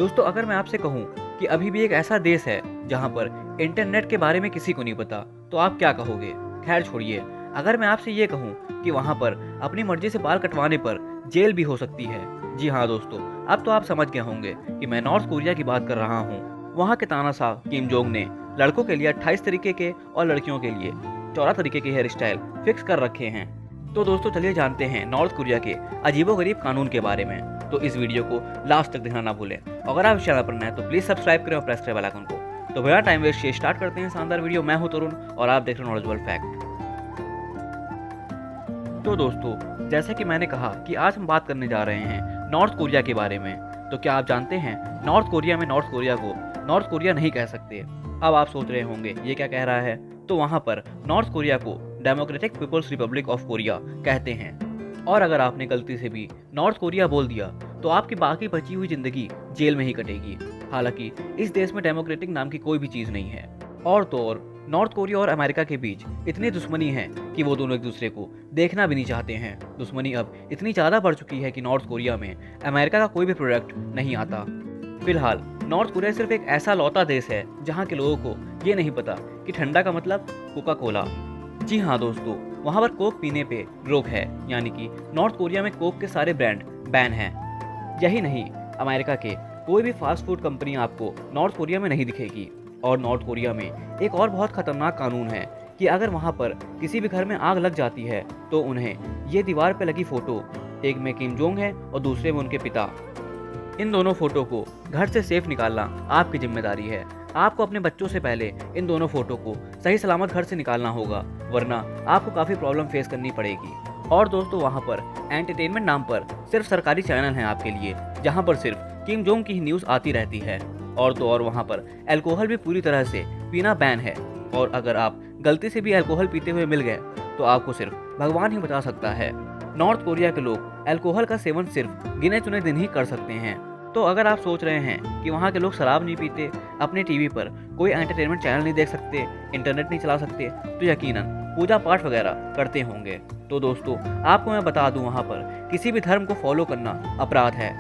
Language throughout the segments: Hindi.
दोस्तों अगर मैं आपसे कहूँ कि अभी भी एक ऐसा देश है जहाँ पर इंटरनेट के बारे में किसी को नहीं पता, तो आप क्या कहोगे? खैर छोड़िए, अगर मैं आपसे ये कहूँ कि वहाँ पर अपनी मर्जी से बाल कटवाने पर जेल भी हो सकती है। जी हाँ दोस्तों, अब तो आप समझ गए होंगे कि मैं नॉर्थ कोरिया की बात कर रहा हूँ। वहाँ के तानाशाह किम जोंग ने लड़कों के लिए 28 तरीके के और लड़कियों के लिए 14 तरीके के हेयर स्टाइल फिक्स कर रखे हैं। तो दोस्तों चलिए जानते हैं नॉर्थ कोरिया के अजीबोगरीब कानून के बारे में। तो इस वीडियो को लास्ट तक देखना ना भूलें। अगर आप इस चैनल पर नए हैं तो प्लीज सब्सक्राइब करें और प्रेस करें बेल आइकन को। तो बिना टाइम वेस्ट किए स्टार्ट करते हैं शानदार वीडियो। मैं हूं तरुण और आप देख रहे हैं नॉलेजेबल फैक्ट। तो दोस्तों जैसे कि मैंने कहा कि आज हम बात करने जा रहे हैं नॉर्थ कोरिया के बारे में। तो क्या आप जानते हैं नॉर्थ कोरिया में नॉर्थ कोरिया को नॉर्थ कोरिया नहीं कह सकते। अब आप सोच रहे होंगे ये क्या कह रहा है। तो वहाँ पर नॉर्थ कोरिया को Democratic People's Republic of Korea कहते हैं। और अगर आपने गलती से भी नॉर्थ कोरिया बोल दिया तो आपकी बाकी बची हुई जिंदगी जेल में ही कटेगी। हालांकि इस देश में डेमोक्रेटिक नाम की कोई भी चीज नहीं है। और तो और नॉर्थ कोरिया और अमेरिका के बीच इतनी दुश्मनी है कि वो दोनों एक दूसरे को देखना भी नहीं चाहते हैं। दुश्मनी अब इतनी ज्यादा बढ़ चुकी है कि नॉर्थ कोरिया में अमेरिका का कोई भी प्रोडक्ट नहीं आता। फिलहाल नॉर्थ कोरिया सिर्फ एक ऐसा लौता देश है जहाँ के लोगों को ये नहीं पता कि ठंडा का मतलब कोका कोला। जी हाँ दोस्तों, वहाँ पर कोक पीने पे रोक है, यानी कि नॉर्थ कोरिया में कोक के सारे ब्रांड बैन हैं। यही नहीं, अमेरिका के कोई भी फास्ट फूड कंपनी आपको नॉर्थ कोरिया में नहीं दिखेगी। और नॉर्थ कोरिया में एक और बहुत खतरनाक कानून है कि अगर वहाँ पर किसी भी घर में आग लग जाती है तो उन्हें ये दीवार पे लगी फोटो, एक में किम जोंग है और दूसरे में उनके पिता, इन दोनों फोटो को घर से सेफ निकालना आपकी जिम्मेदारी है। आपको अपने बच्चों से पहले इन दोनों फोटो को सही सलामत घर से निकालना होगा, वरना आपको काफी प्रॉब्लम फेस करनी पड़ेगी। और दोस्तों वहाँ पर एंटरटेनमेंट नाम पर सिर्फ सरकारी चैनल हैं आपके लिए, जहाँ पर सिर्फ किम जोंग की ही न्यूज आती रहती है। और तो और वहाँ पर अल्कोहल भी पूरी तरह से पीना बैन है। और अगर आप गलती से भी अल्कोहल पीते हुए मिल गए तो आपको सिर्फ भगवान ही बचा सकता है। नॉर्थ कोरिया के लोग अल्कोहल का सेवन सिर्फ गिने चुने दिन ही कर सकते हैं। तो अगर आप सोच रहे हैं कि वहाँ के लोग शराब नहीं पीते, अपने टीवी पर कोई एंटरटेनमेंट चैनल नहीं देख सकते, इंटरनेट नहीं चला सकते, तो यकीनन पूजा पाठ वगैरह करते होंगे। तो दोस्तों आपको मैं बता दूं, वहाँ पर किसी भी धर्म को फॉलो करना अपराध है।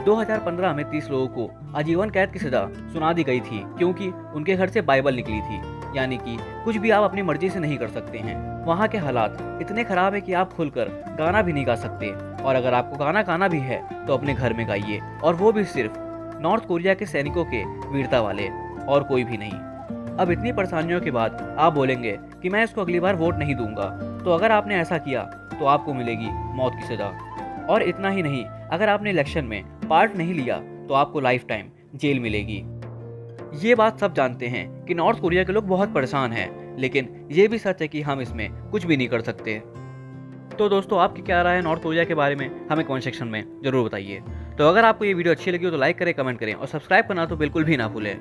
2015 में 30 लोगों को आजीवन कैद की सजा सुना दी गई थी क्योंकि उनके घर से बाइबल निकली थी। यानी कि कुछ भी आप अपनी मर्जी से नहीं कर सकते हैं। वहाँ के हालात इतने खराब है कि आप खुलकर गाना भी नहीं गा सकते। और अगर आपको गाना गाना भी है तो अपने घर में गाइए, और वो भी सिर्फ नॉर्थ कोरिया के सैनिकों के वीरता वाले, और कोई भी नहीं। अब इतनी परेशानियों के बाद आप बोलेंगे कि मैं इसको अगली बार वोट नहीं दूंगा। तो अगर आपने ऐसा किया तो आपको मिलेगी मौत की सजा। और इतना ही नहीं, अगर आपने इलेक्शन में पार्ट नहीं लिया तो आपको लाइफ टाइम जेल मिलेगी। ये बात सब जानते हैं कि नॉर्थ कोरिया के लोग बहुत परेशान हैं, लेकिन ये भी सच है कि हम इसमें कुछ भी नहीं कर सकते। तो दोस्तों आपकी क्या राय है नॉर्थ कोरिया के बारे में, हमें कमेंट सेक्शन में जरूर बताइए। तो अगर आपको ये वीडियो अच्छी लगी हो तो लाइक करें, कमेंट करें और सब्सक्राइब करना तो बिल्कुल भी ना भूलें।